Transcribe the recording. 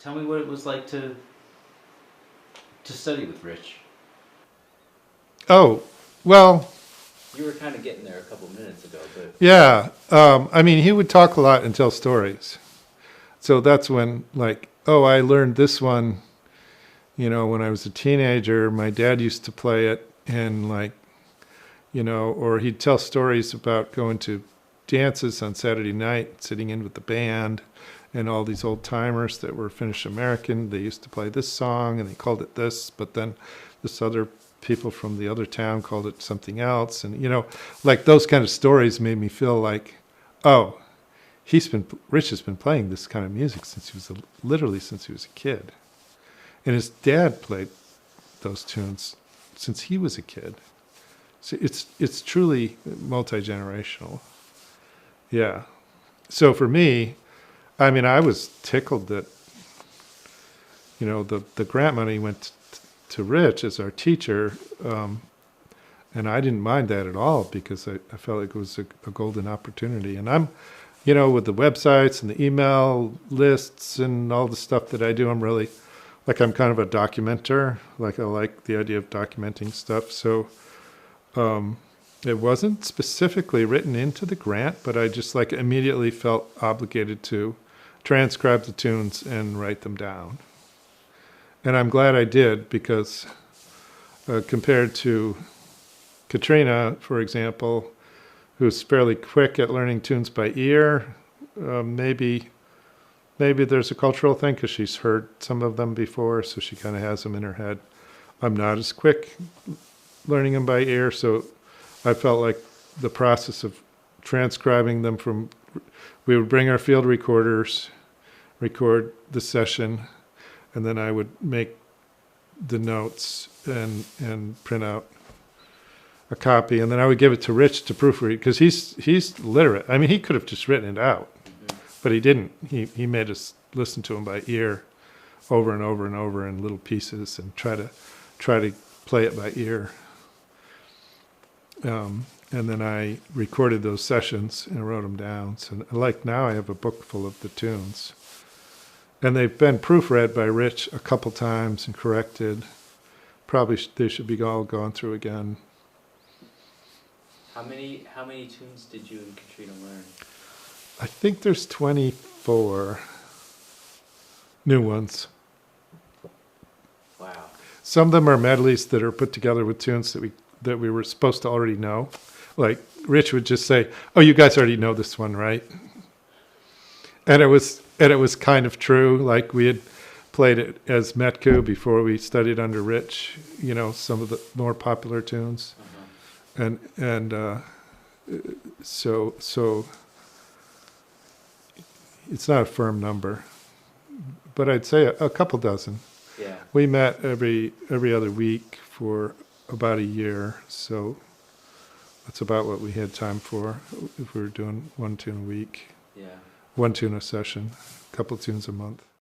tell me what it was like to study with Rich. Oh, well, You were kind of getting there a couple minutes ago, but yeah. I mean, he would talk a lot and tell stories. So that's when, like, oh, I learned this one, when I was a teenager. My dad used to play it, and, like, or he'd tell stories about going to dances on Saturday night, sitting in with the band, and all these old timers that were Finnish American. They used to play this song, and they called it this, but then this other people from the other town called it something else. And, like those kind of stories made me feel like, oh, Rich has been playing this kind of music literally since he was a kid. And his dad played those tunes since he was a kid. So it's truly multi-generational. Yeah. So for me, I mean, I was tickled that, the grant money went to Rich as our teacher, and I didn't mind that at all because I felt like it was a golden opportunity. And I'm, with the websites and the email lists and all the stuff that I do, I'm really, like, I'm kind of a documenter. Like, I like the idea of documenting stuff. So it wasn't specifically written into the grant, but I just, like, immediately felt obligated to transcribe the tunes and write them down. And I'm glad I did because compared to Katrina, for example, who's fairly quick at learning tunes by ear, maybe there's a cultural thing because she's heard some of them before, so she kind of has them in her head. I'm not as quick learning them by ear, so I felt like the process of transcribing them we would bring our field recorders, record the session, and then I would make the notes and print out a copy, and then I would give it to Rich to proofread because he's literate. I mean, he could have just written it out, but he didn't. He made us listen to him by ear over and over and over in little pieces and try to play it by ear. And then I recorded those sessions and wrote them down. So, like, now I have a book full of the tunes. And they've been proofread by Rich a couple times and corrected. Probably they should be all gone through again. how many tunes did you and Katrina learn? I think there's 24 new ones. Wow. Some of them are medleys that are put together with tunes that we were supposed to already know. Like, Rich would just say, "Oh, you guys already know this one, right?" And it was kind of true. Like, we had played it as Metku before we studied under Rich, some of the more popular tunes. And so it's not a firm number, but I'd say a couple dozen. Yeah. We met every other week for about a year, so that's about what we had time for if we were doing one tune a week. Yeah. One tune a session, a couple tunes a month.